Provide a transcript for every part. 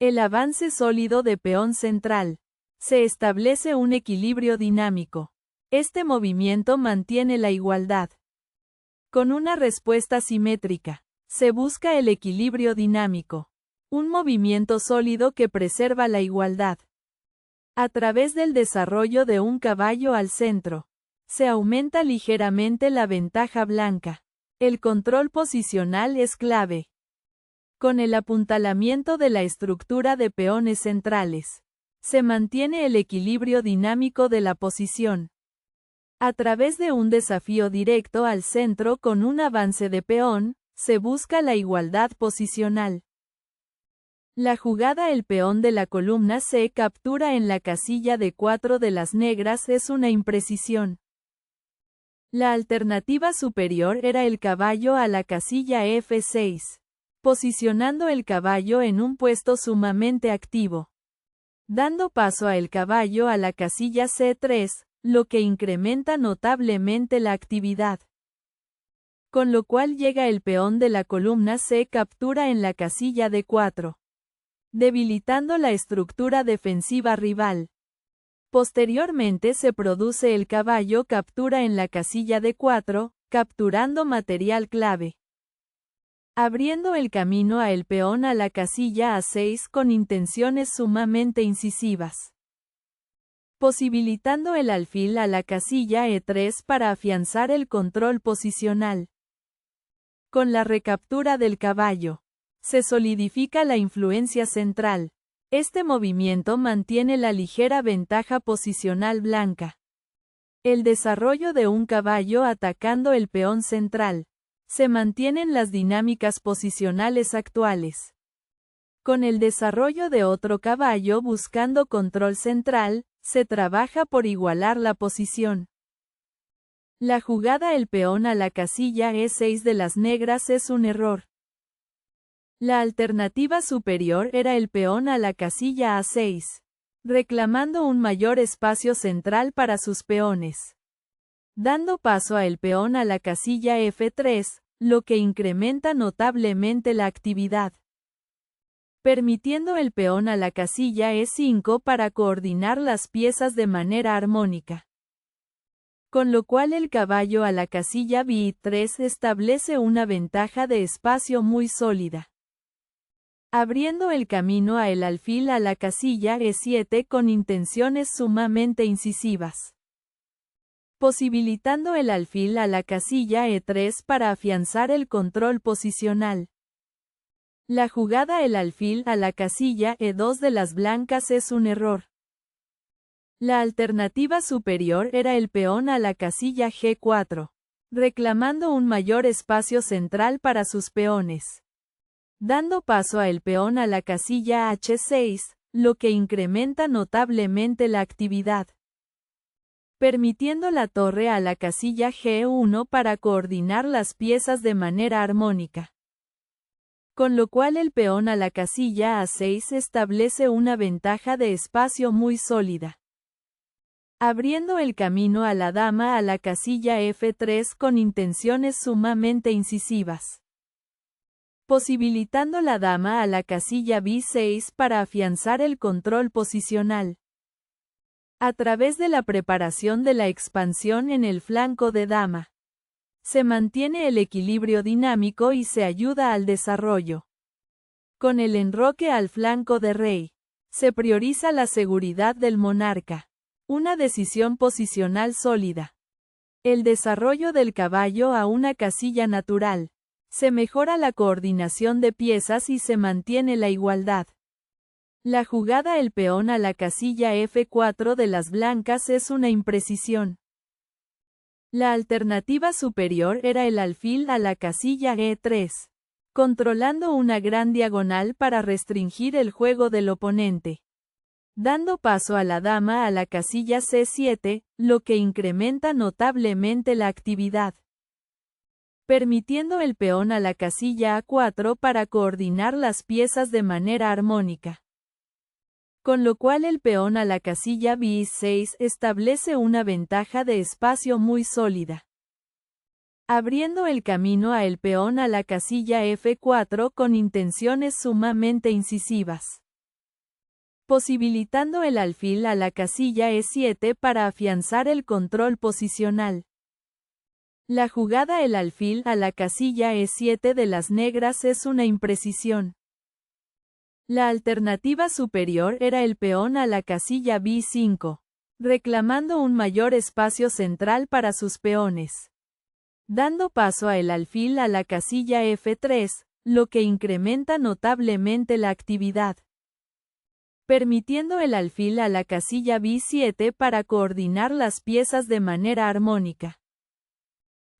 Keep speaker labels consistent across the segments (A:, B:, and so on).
A: El avance sólido de peón central. Se establece un equilibrio dinámico. Este movimiento mantiene la igualdad. Con una respuesta simétrica, se busca el equilibrio dinámico. Un movimiento sólido que preserva la igualdad. A través del desarrollo de un caballo al centro, se aumenta ligeramente la ventaja blanca. El control posicional es clave. Con el apuntalamiento de la estructura de peones centrales, se mantiene el equilibrio dinámico de la posición. A través de un desafío directo al centro con un avance de peón, se busca la igualdad posicional. La jugada el peón de la columna C captura en la casilla de 4 de las negras es una imprecisión. La alternativa superior era el caballo a la casilla F6, posicionando el caballo en un puesto sumamente activo. Dando paso a el caballo a la casilla C3, lo que incrementa notablemente la actividad. Con lo cual llega el peón de la columna C captura en la casilla D4, debilitando la estructura defensiva rival. Posteriormente se produce el caballo captura en la casilla D4, capturando material clave. Abriendo el camino a el peón a la casilla A6 con intenciones sumamente incisivas. Posibilitando el alfil a la casilla E3 para afianzar el control posicional. Con la recaptura del caballo, se solidifica la influencia central. Este movimiento mantiene la ligera ventaja posicional blanca. El desarrollo de un caballo atacando el peón central. Se mantienen las dinámicas posicionales actuales. Con el desarrollo de otro caballo buscando control central, se trabaja por igualar la posición. La jugada el peón a la casilla E6 de las negras es un error. La alternativa superior era el peón a la casilla A6, reclamando un mayor espacio central para sus peones. Dando paso a el peón a la casilla F3, lo que incrementa notablemente la actividad. Permitiendo el peón a la casilla E5 para coordinar las piezas de manera armónica. Con lo cual el caballo a la casilla B3 establece una ventaja de espacio muy sólida. Abriendo el camino a el alfil a la casilla E7 con intenciones sumamente incisivas. Posibilitando el alfil a la casilla E3 para afianzar el control posicional. La jugada el alfil a la casilla E2 de las blancas es un error. La alternativa superior era el peón a la casilla G4, reclamando un mayor espacio central para sus peones. Dando paso a el peón a la casilla H6, lo que incrementa notablemente la actividad. Permitiendo la torre a la casilla G1 para coordinar las piezas de manera armónica. Con lo cual el peón a la casilla A6 establece una ventaja de espacio muy sólida. Abriendo el camino a la dama a la casilla F3 con intenciones sumamente incisivas. Posibilitando la dama a la casilla B6 para afianzar el control posicional. A través de la preparación de la expansión en el flanco de dama. Se mantiene el equilibrio dinámico y se ayuda al desarrollo. Con el enroque al flanco de rey, se prioriza la seguridad del monarca. Una decisión posicional sólida. El desarrollo del caballo a una casilla natural. Se mejora la coordinación de piezas y se mantiene la igualdad. La jugada el peón a la casilla F4 de las blancas es una imprecisión. La alternativa superior era el alfil a la casilla E3, controlando una gran diagonal para restringir el juego del oponente. Dando paso a la dama a la casilla C7, lo que incrementa notablemente la actividad. Permitiendo el peón a la casilla A4 para coordinar las piezas de manera armónica. Con lo cual el peón a la casilla B6 establece una ventaja de espacio muy sólida. Abriendo el camino a el peón a la casilla F4 con intenciones sumamente incisivas. posibilitando el alfil a la casilla E7 para afianzar el control posicional. La jugada el alfil a la casilla E7 de las negras es una imprecisión. La alternativa superior era el peón a la casilla B5, reclamando un mayor espacio central para sus peones. Dando paso a el alfil a la casilla F3, lo que incrementa notablemente la actividad. Permitiendo el alfil a la casilla B7 para coordinar las piezas de manera armónica.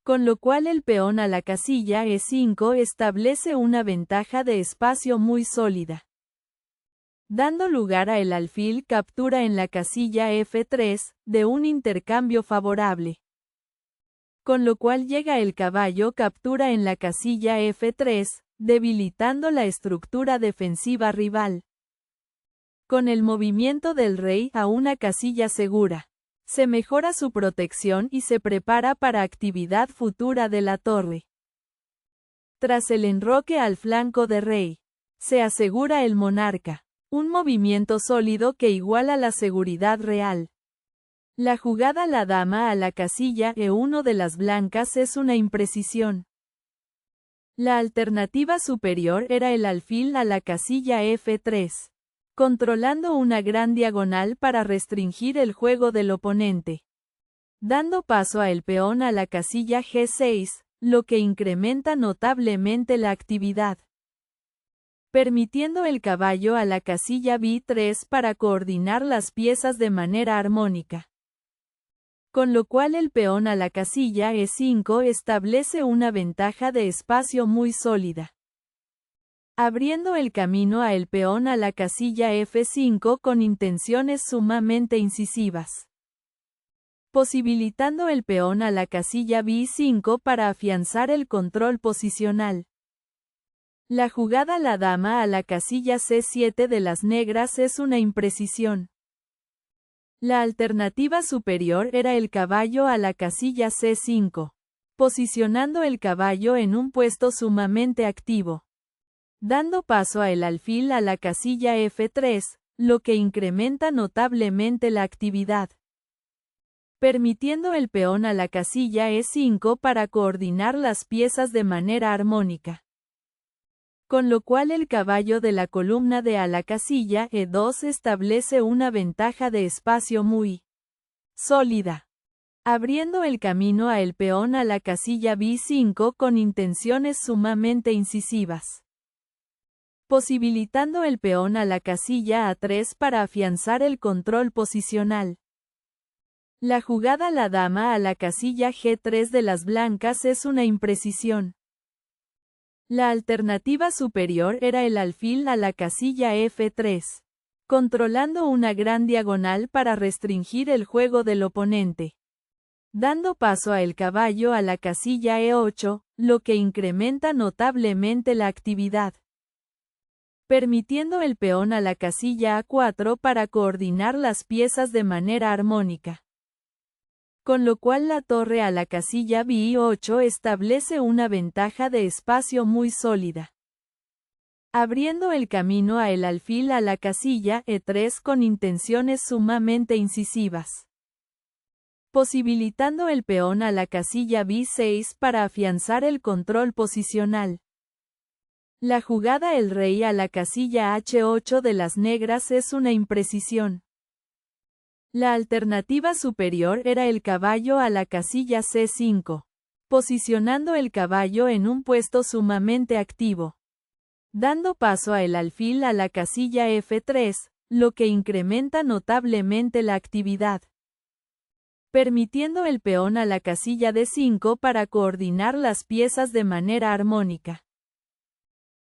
A: Con lo cual el peón a la casilla E5 establece una ventaja de espacio muy sólida. Dando lugar a el alfil captura en la casilla F3, de un intercambio favorable. Con lo cual llega el caballo captura en la casilla F3, debilitando la estructura defensiva rival. Con el movimiento del rey a una casilla segura, se mejora su protección y se prepara para actividad futura de la torre. Tras el enroque al flanco de rey, se asegura el monarca, un movimiento sólido que iguala la seguridad real. La jugada la dama a la casilla E1 de las blancas es una imprecisión. La alternativa superior era el alfil a la casilla F3. Controlando una gran diagonal para restringir el juego del oponente. Dando paso a el peón a la casilla G6, lo que incrementa notablemente la actividad. Permitiendo el caballo a la casilla B3 para coordinar las piezas de manera armónica. Con lo cual el peón a la casilla E5 establece una ventaja de espacio muy sólida. Abriendo el camino a el peón a la casilla F5 con intenciones sumamente incisivas. Posibilitando el peón a la casilla B5 para afianzar el control posicional. La jugada la dama a la casilla C7 de las negras es una imprecisión. La alternativa superior era el caballo a la casilla C5, posicionando el caballo en un puesto sumamente activo. Dando paso a el alfil a la casilla F3, lo que incrementa notablemente la actividad. Permitiendo el peón a la casilla E5 para coordinar las piezas de manera armónica. Con lo cual el caballo de la columna de a la casilla E2 establece una ventaja de espacio muy sólida. Abriendo el camino a el peón a la casilla B5 con intenciones sumamente incisivas. Posibilitando el peón a la casilla A3 para afianzar el control posicional. La jugada la dama a la casilla G3 de las blancas es una imprecisión. La alternativa superior era el alfil a la casilla F3, controlando una gran diagonal para restringir el juego del oponente. Dando paso a el caballo a la casilla E8, lo que incrementa notablemente la actividad. Permitiendo el peón a la casilla A4 para coordinar las piezas de manera armónica. Con lo cual la torre a la casilla B8 establece una ventaja de espacio muy sólida. Abriendo el camino a el alfil a la casilla E3 con intenciones sumamente incisivas. Posibilitando el peón a la casilla B6 para afianzar el control posicional. La jugada el rey a la casilla H8 de las negras es una imprecisión. La alternativa superior era el caballo a la casilla C5, posicionando el caballo en un puesto sumamente activo. Dando paso a el alfil a la casilla F3, lo que incrementa notablemente la actividad. Permitiendo el peón a la casilla D5 para coordinar las piezas de manera armónica.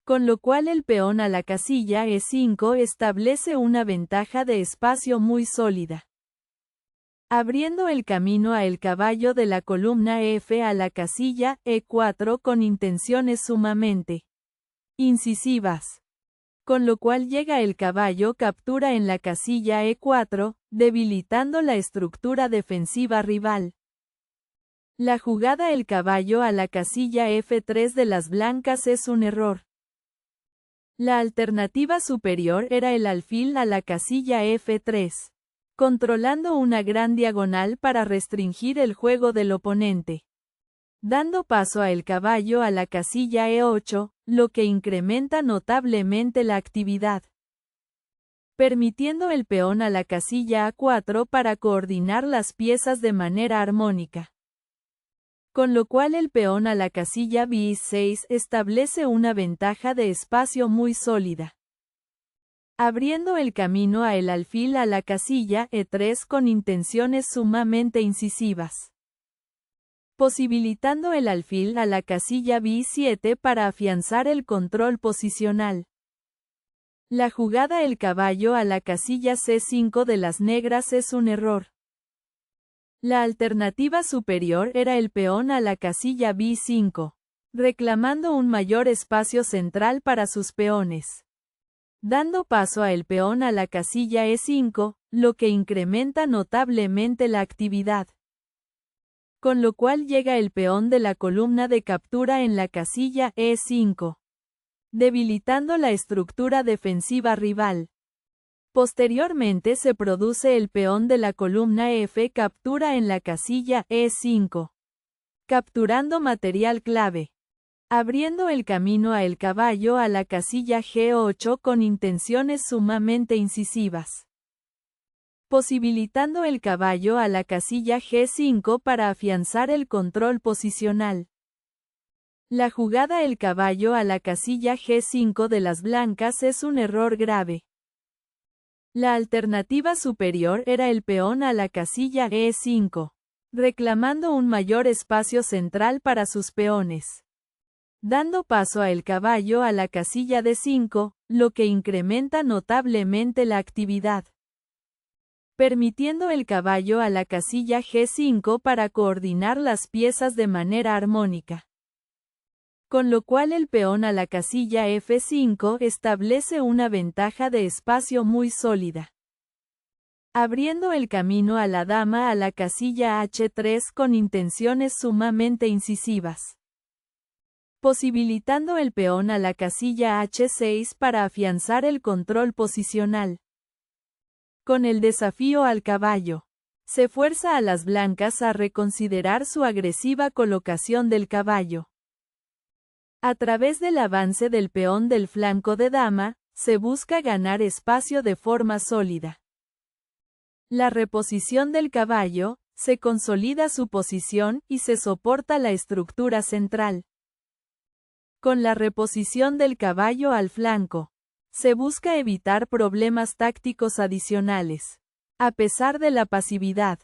A: Con lo cual el peón a la casilla E5 establece una ventaja de espacio muy sólida. Abriendo el camino a el caballo de la columna F a la casilla E4 con intenciones sumamente incisivas. Con lo cual llega el caballo captura en la casilla E4, debilitando la estructura defensiva rival. La jugada el caballo a la casilla F3 de las blancas es un error. La alternativa superior era el alfil a la casilla F3, controlando una gran diagonal para restringir el juego del oponente. Dando paso a el caballo a la casilla E8, lo que incrementa notablemente la actividad. Permitiendo el peón a la casilla A4 para coordinar las piezas de manera armónica. Con lo cual el peón a la casilla B6 establece una ventaja de espacio muy sólida. Abriendo el camino a el alfil a la casilla E3 con intenciones sumamente incisivas. Posibilitando el alfil a la casilla B7 para afianzar el control posicional. La jugada el caballo a la casilla C5 de las negras es un error. La alternativa superior era el peón a la casilla B5, reclamando un mayor espacio central para sus peones. Dando paso a el peón a la casilla E5, lo que incrementa notablemente la actividad. Con lo cual llega el peón de la columna de captura en la casilla E5, debilitando la estructura defensiva rival. Posteriormente se produce el peón de la columna F captura en la casilla E5, capturando material clave, abriendo el camino a el caballo a la casilla G8 con intenciones sumamente incisivas. Posibilitando el caballo a la casilla G5 para afianzar el control posicional. La jugada el caballo a la casilla G5 de las blancas es un error grave. La alternativa superior era el peón a la casilla E5, reclamando un mayor espacio central para sus peones. Dando paso a el caballo a la casilla D5, lo que incrementa notablemente la actividad. Permitiendo el caballo a la casilla G5 para coordinar las piezas de manera armónica. Con lo cual el peón a la casilla F5 establece una ventaja de espacio muy sólida. Abriendo el camino a la dama a la casilla H3 con intenciones sumamente incisivas. Posibilitando el peón a la casilla H6 para afianzar el control posicional. Con el desafío al caballo, se fuerza a las blancas a reconsiderar su agresiva colocación del caballo. A través del avance del peón del flanco de dama, se busca ganar espacio de forma sólida. La reposición del caballo, se consolida su posición y se soporta la estructura central. Con la reposición del caballo al flanco, se busca evitar problemas tácticos adicionales. A pesar de la pasividad.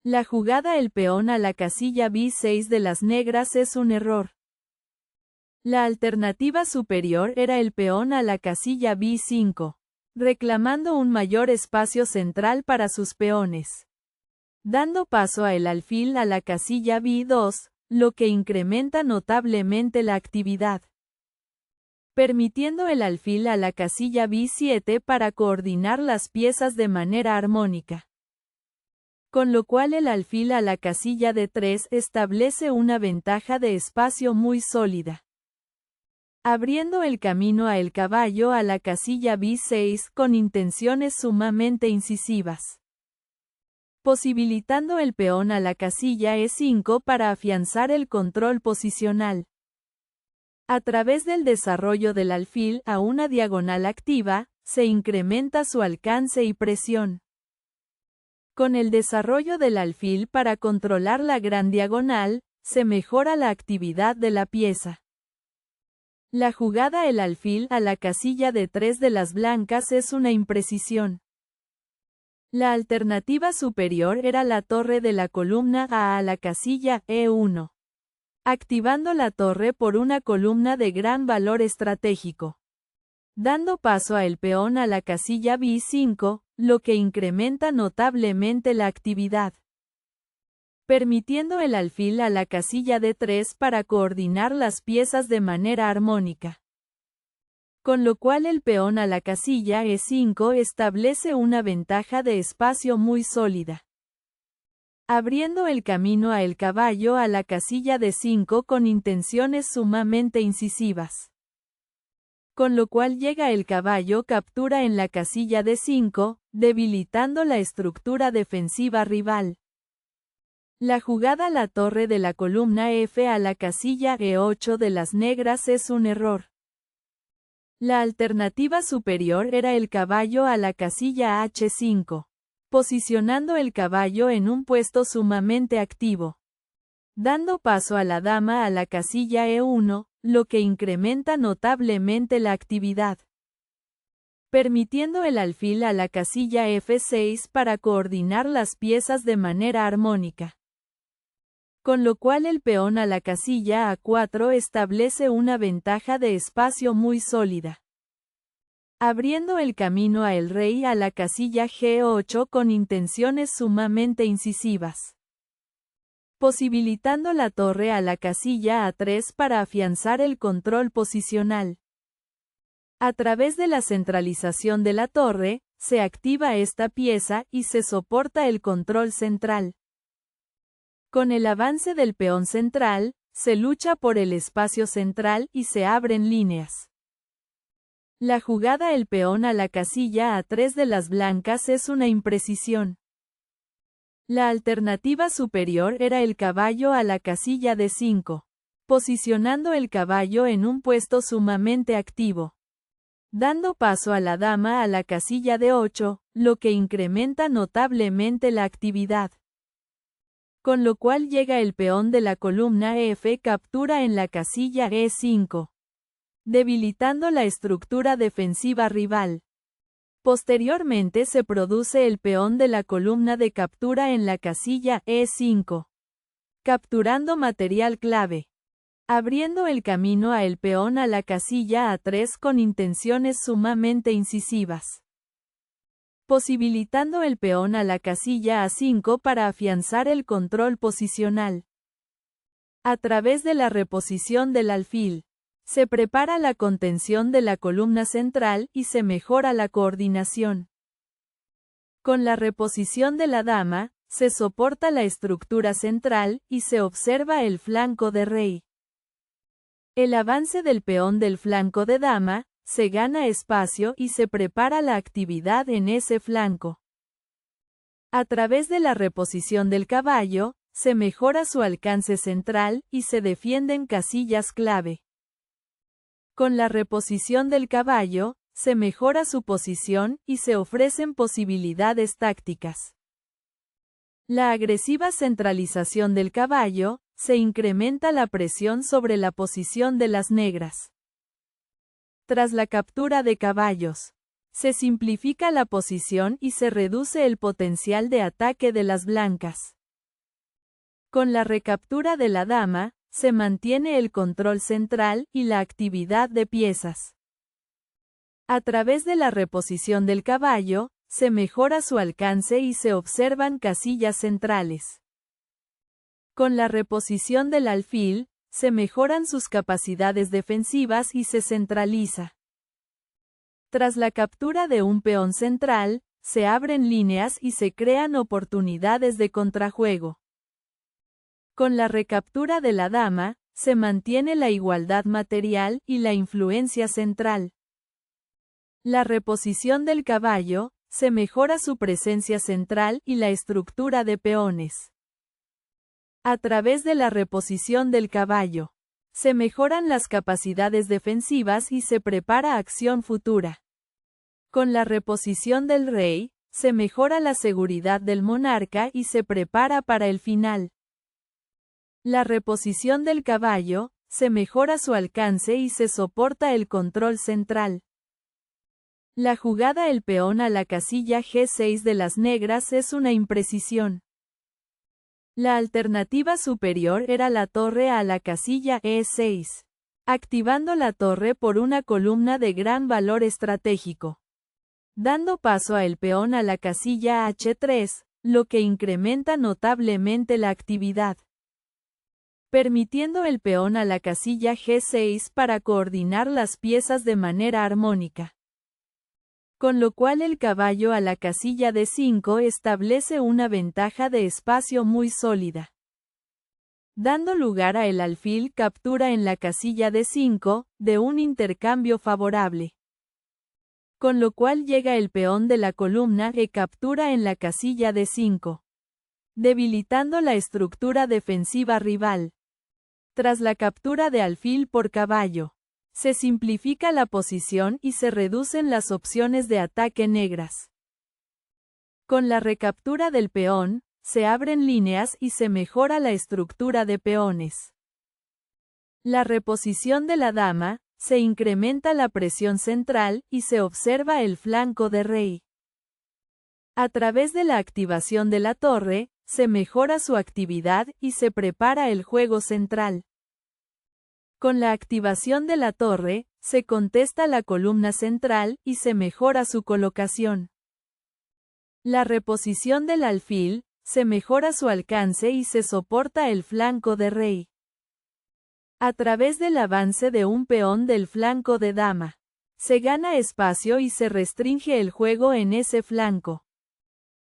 A: La jugada el peón a la casilla B6 de las negras es un error. La alternativa superior era el peón a la casilla B5, reclamando un mayor espacio central para sus peones. Dando paso a el alfil a la casilla B2, lo que incrementa notablemente la actividad. Permitiendo el alfil a la casilla B7 para coordinar las piezas de manera armónica. Con lo cual el alfil a la casilla D3 establece una ventaja de espacio muy sólida. Abriendo el camino a el caballo a la casilla B6 con intenciones sumamente incisivas. Posibilitando el peón a la casilla E5 para afianzar el control posicional. A través del desarrollo del alfil a una diagonal activa, se incrementa su alcance y presión. Con el desarrollo del alfil para controlar la gran diagonal, se mejora la actividad de la pieza. La jugada el alfil a la casilla D3 de las blancas es una imprecisión. La alternativa superior era la torre de la columna A la casilla E1. Activando la torre por una columna de gran valor estratégico. Dando paso a el peón a la casilla B5, lo que incrementa notablemente la actividad. Permitiendo el alfil a la casilla D3 para coordinar las piezas de manera armónica. Con lo cual el peón a la casilla E5 establece una ventaja de espacio muy sólida. Abriendo el camino a el caballo a la casilla D5 con intenciones sumamente incisivas. con lo cual llega el caballo captura en la casilla D5, debilitando la estructura defensiva rival. La jugada la torre de la columna F a la casilla E8 de las negras es un error. La alternativa superior era el caballo a la casilla H5, posicionando el caballo en un puesto sumamente activo, dando paso a la dama a la casilla E1, lo que incrementa notablemente la actividad, permitiendo el alfil a la casilla F6 para coordinar las piezas de manera armónica. Con lo cual el peón a la casilla A4 establece una ventaja de espacio muy sólida, abriendo el camino a el rey a la casilla G8 con intenciones sumamente incisivas, posibilitando la torre a la casilla A3 para afianzar el control posicional. A través de la centralización de la torre, se activa esta pieza y se soporta el control central. Con el avance del peón central, se lucha por el espacio central y se abren líneas. La jugada el peón a la casilla A3 de las blancas es una imprecisión. La alternativa superior era el caballo a la casilla D5, posicionando el caballo en un puesto sumamente activo, dando paso a la dama a la casilla D8, lo que incrementa notablemente la actividad. Con lo cual llega el peón de la columna F captura en la casilla E5, debilitando la estructura defensiva rival. Posteriormente se produce el peón de la columna de captura en la casilla E5, capturando material clave, abriendo el camino a el peón a la casilla A3 con intenciones sumamente incisivas, posibilitando el peón a la casilla A5 para afianzar el control posicional. A través de la reposición del alfil, se prepara la contención de la columna central y se mejora la coordinación. Con la reposición de la dama, se soporta la estructura central y se observa el flanco de rey. El avance del peón del flanco de dama, se gana espacio y se prepara la actividad en ese flanco. A través de la reposición del caballo, se mejora su alcance central y se defienden casillas clave. Con la reposición del caballo, se mejora su posición y se ofrecen posibilidades tácticas. La agresiva centralización del caballo, se incrementa la presión sobre la posición de las negras. Tras la captura de caballos, se simplifica la posición y se reduce el potencial de ataque de las blancas. Con la recaptura de la dama, se mantiene el control central y la actividad de piezas. A través de la reposición del caballo, se mejora su alcance y se observan casillas centrales. Con la reposición del alfil, se mejoran sus capacidades defensivas y se centraliza. Tras la captura de un peón central, se abren líneas y se crean oportunidades de contrajuego. Con la recaptura de la dama, se mantiene la igualdad material y la influencia central. La reposición del caballo, se mejora su presencia central y la estructura de peones. A través de la reposición del caballo, se mejoran las capacidades defensivas y se prepara acción futura. Con la reposición del rey, se mejora la seguridad del monarca y se prepara para el final. La reposición del caballo, se mejora su alcance y se soporta el control central. La jugada el peón a la casilla G6 de las negras es una imprecisión. La alternativa superior era la torre a la casilla E6, activando la torre por una columna de gran valor estratégico, dando paso a el peón a la casilla H3, lo que incrementa notablemente la actividad, permitiendo el peón a la casilla G6 para coordinar las piezas de manera armónica. Con lo cual el caballo a la casilla D5 establece una ventaja de espacio muy sólida. dando lugar a el alfil captura en la casilla D5, de un intercambio favorable. Con lo cual llega el peón de la columna E captura en la casilla D5, debilitando la estructura defensiva rival. Tras la captura de alfil por caballo, se simplifica la posición y se reducen las opciones de ataque negras. Con la recaptura del peón, se abren líneas y se mejora la estructura de peones. La reposición de la dama, se incrementa la presión central y se observa el flanco de rey. A través de la activación de la torre, se mejora su actividad y se prepara el juego central. Con la activación de la torre, se contesta la columna central y se mejora su colocación. La reposición del alfil, se mejora su alcance y se soporta el flanco de rey. A través del avance de un peón del flanco de dama, se gana espacio y se restringe el juego en ese flanco.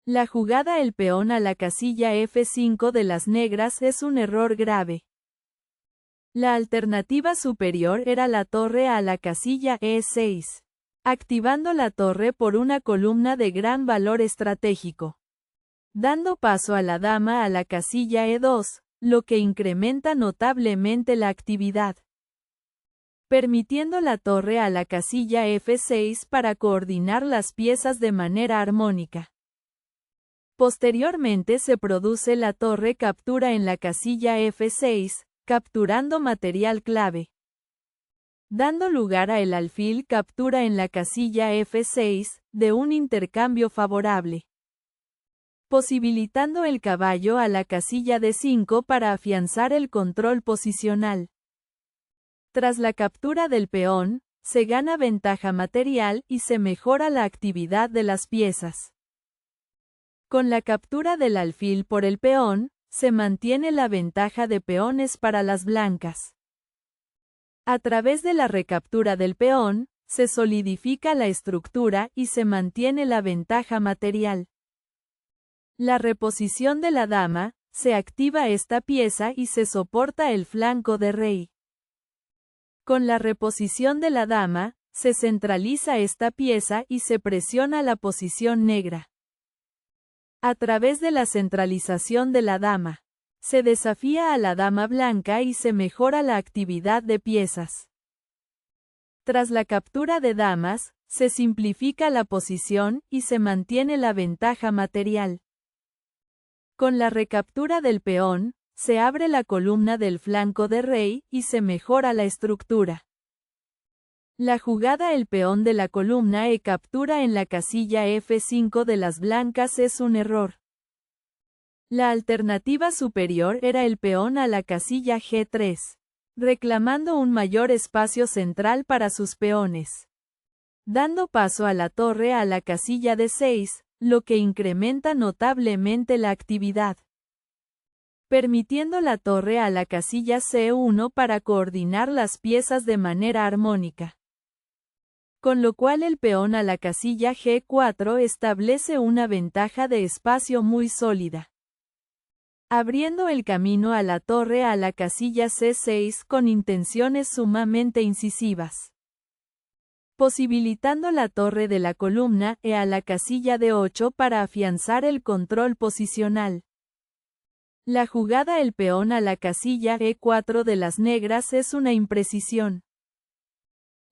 A: La jugada el peón a la casilla F5 de las negras es un error grave. La alternativa superior era la torre a la casilla E6, activando la torre por una columna de gran valor estratégico, dando paso a la dama a la casilla E2, lo que incrementa notablemente la actividad, permitiendo la torre a la casilla F6 para coordinar las piezas de manera armónica. Posteriormente se produce la torre captura en la casilla F6, capturando material clave, dando lugar a el alfil captura en la casilla F6, de un intercambio favorable, posibilitando el caballo a la casilla D5 para afianzar el control posicional. Tras la captura del peón, se gana ventaja material y se mejora la actividad de las piezas. Con la captura del alfil por el peón, se mantiene la ventaja de peones para las blancas. A través de la recaptura del peón, se solidifica la estructura y se mantiene la ventaja material. La reposición de la dama, se activa esta pieza y se soporta el flanco de rey. Con la reposición de la dama, se centraliza esta pieza y se presiona la posición negra. A través de la centralización de la dama, se desafía a la dama blanca y se mejora la actividad de piezas. Tras la captura de damas, se simplifica la posición y se mantiene la ventaja material. Con la recaptura del peón, se abre la columna del flanco de rey y se mejora la estructura. La jugada el peón de la columna E captura en la casilla F5 de las blancas es un error. La alternativa superior era el peón a la casilla G3, reclamando un mayor espacio central para sus peones, dando paso a la torre a la casilla D6, lo que incrementa notablemente la actividad, permitiendo la torre a la casilla C1 para coordinar las piezas de manera armónica. Con lo cual el peón a la casilla G4 establece una ventaja de espacio muy sólida, abriendo el camino a la torre a la casilla C6 con intenciones sumamente incisivas, posibilitando la torre de la columna E a la casilla D8 para afianzar el control posicional. La jugada el peón a la casilla E4 de las negras es una imprecisión.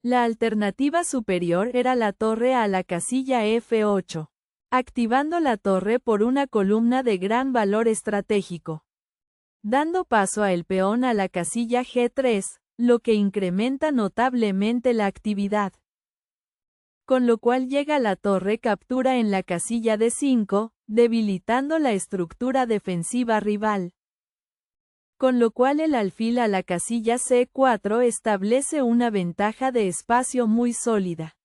A: La alternativa superior era la torre a la casilla F8, activando la torre por una columna de gran valor estratégico, dando paso a el peón a la casilla G3, lo que incrementa notablemente la actividad. Con lo cual llega la torre captura en la casilla D5, debilitando la estructura defensiva rival. Con lo cual el alfil a la casilla C4 establece una ventaja de espacio muy sólida,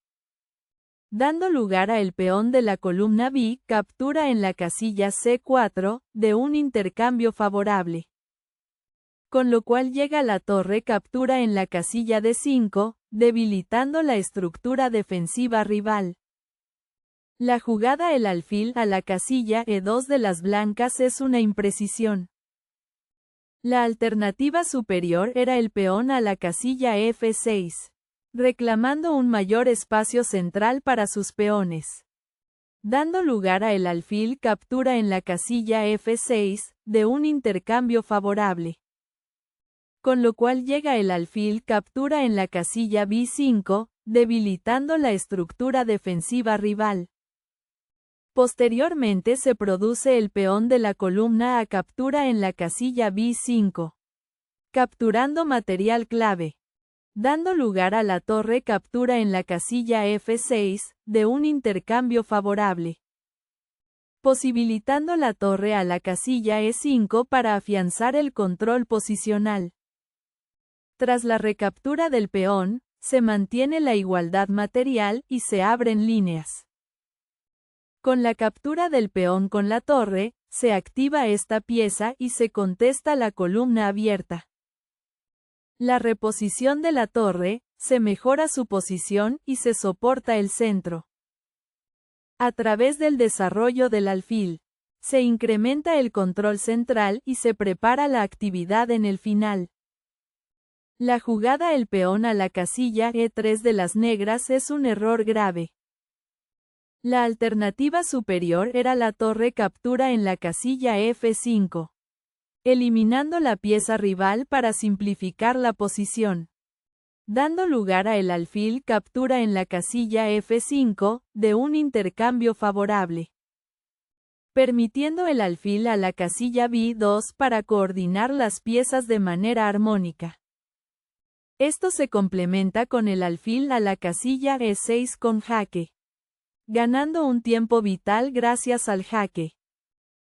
A: dando lugar a el peón de la columna B captura en la casilla C4, de un intercambio favorable. Con lo cual llega la torre captura en la casilla D5, debilitando la estructura defensiva rival. La jugada el alfil a la casilla E2 de las blancas es una imprecisión. La alternativa superior era el peón a la casilla F6, reclamando un mayor espacio central para sus peones. Dando lugar a el alfil captura en la casilla F6, de un intercambio favorable. Con lo cual llega el alfil captura en la casilla B5, debilitando la estructura defensiva rival. Posteriormente se produce el peón de la columna A captura en la casilla B5, capturando material clave, dando lugar a la torre captura en la casilla F6, de un intercambio favorable, posibilitando la torre a la casilla E5 para afianzar el control posicional. Tras la recaptura del peón, se mantiene la igualdad material y se abren líneas. Con la captura del peón con la torre, se activa esta pieza y se contesta la columna abierta. La reposición de la torre, se mejora su posición y se soporta el centro. A través del desarrollo del alfil, se incrementa el control central y se prepara la actividad en el final. La jugada el peón a la casilla E3 de las negras es un error grave. La alternativa superior era la torre captura en la casilla F5, eliminando la pieza rival para simplificar la posición, dando lugar a el alfil captura en la casilla F5, de un intercambio favorable, permitiendo el alfil a la casilla B2 para coordinar las piezas de manera armónica. Esto se complementa con el alfil a la casilla E6 con jaque, ganando un tiempo vital gracias al jaque,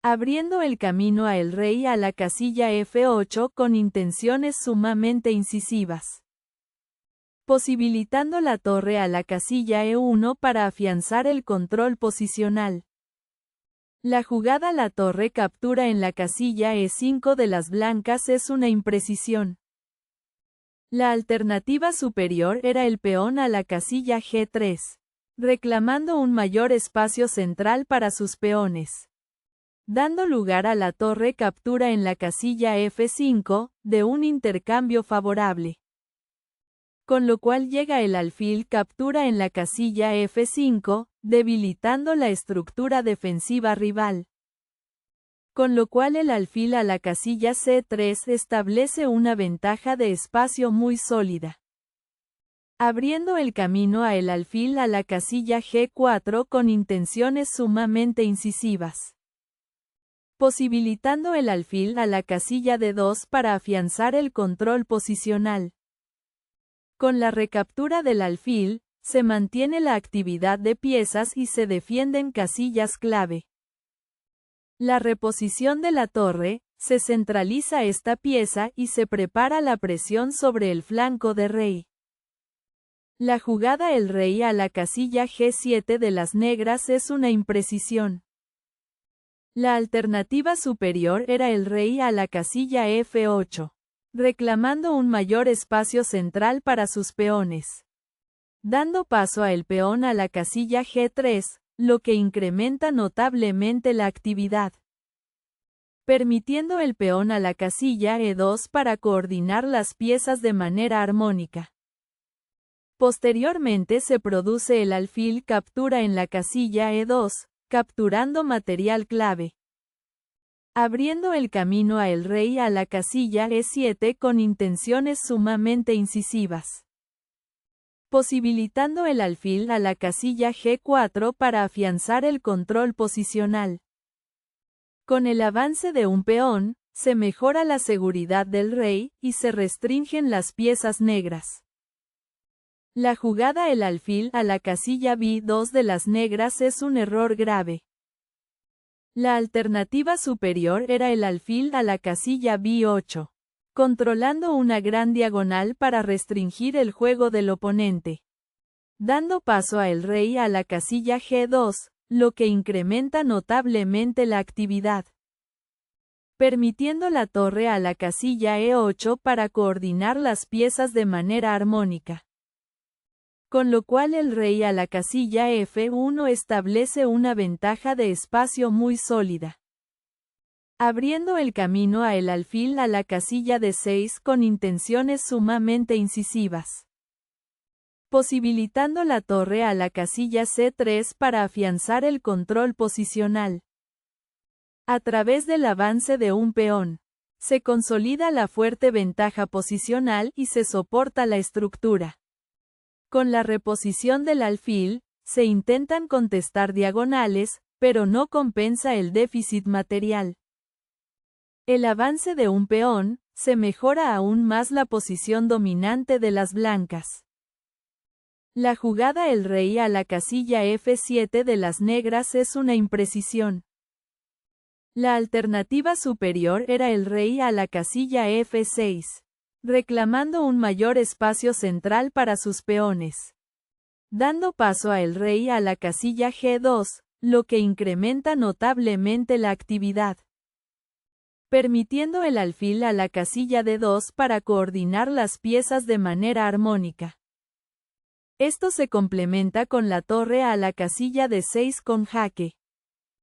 A: abriendo el camino a el rey a la casilla F8 con intenciones sumamente incisivas, posibilitando la torre a la casilla E1 para afianzar el control posicional. La jugada la torre captura en la casilla E5 de las blancas es una imprecisión. La alternativa superior era el peón a la casilla G3, reclamando un mayor espacio central para sus peones, dando lugar a la torre captura en la casilla F5, de un intercambio favorable. Con lo cual llega el alfil captura en la casilla F5, debilitando la estructura defensiva rival. Con lo cual el alfil a la casilla C3 establece una ventaja de espacio muy sólida, abriendo el camino a el alfil a la casilla G4 con intenciones sumamente incisivas, posibilitando el alfil a la casilla D2 para afianzar el control posicional. Con la recaptura del alfil, se mantiene la actividad de piezas y se defienden casillas clave. La reposición de la torre, se centraliza esta pieza y se prepara la presión sobre el flanco de rey. La jugada el rey a la casilla G7 de las negras es una imprecisión. La alternativa superior era el rey a la casilla F8, reclamando un mayor espacio central para sus peones, dando paso a el peón a la casilla G3, lo que incrementa notablemente la actividad, permitiendo el peón a la casilla E2 para coordinar las piezas de manera armónica. Posteriormente se produce el alfil captura en la casilla E2, capturando material clave, abriendo el camino a el rey a la casilla E7 con intenciones sumamente incisivas, posibilitando el alfil a la casilla G4 para afianzar el control posicional. Con el avance de un peón, se mejora la seguridad del rey y se restringen las piezas negras. La jugada el alfil a la casilla B2 de las negras es un error grave. La alternativa superior era el alfil a la casilla B8, controlando una gran diagonal para restringir el juego del oponente, dando paso a el rey a la casilla G2, lo que incrementa notablemente la actividad, permitiendo la torre a la casilla E8 para coordinar las piezas de manera armónica. Con lo cual el rey a la casilla F1 establece una ventaja de espacio muy sólida. abriendo el camino a el alfil a la casilla D6 con intenciones sumamente incisivas, posibilitando la torre a la casilla C3 para afianzar el control posicional. A través del avance de un peón, se consolida la fuerte ventaja posicional y se soporta la estructura. Con la reposición del alfil, se intentan contestar diagonales, pero no compensa el déficit material. El avance de un peón, se mejora aún más la posición dominante de las blancas. La jugada el rey a la casilla F7 de las negras es una imprecisión. La alternativa superior era el rey a la casilla F6, reclamando un mayor espacio central para sus peones, dando paso a el rey a la casilla G2, lo que incrementa notablemente la actividad, permitiendo el alfil a la casilla D2 para coordinar las piezas de manera armónica. Esto se complementa con la torre a la casilla D6 con jaque,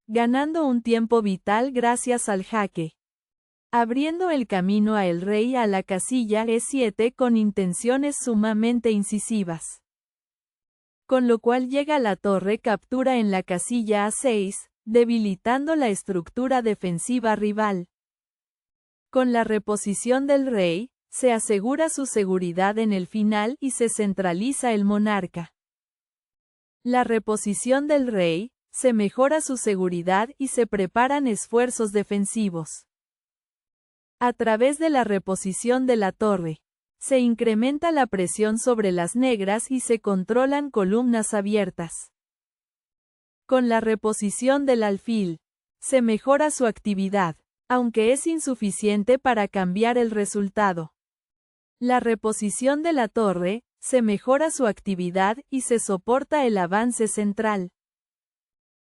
A: ganando un tiempo vital gracias al jaque, abriendo el camino a el rey a la casilla E7 con intenciones sumamente incisivas. Con lo cual llega la torre captura en la casilla A6, debilitando la estructura defensiva rival. Con la reposición del rey, se asegura su seguridad en el final y se centraliza el monarca. La reposición del rey, se mejora su seguridad y se preparan esfuerzos defensivos. A través de la reposición de la torre, se incrementa la presión sobre las negras y se controlan columnas abiertas. Con la reposición del alfil, se mejora su actividad, aunque es insuficiente para cambiar el resultado. La reposición de la torre, se mejora su actividad y se soporta el avance central.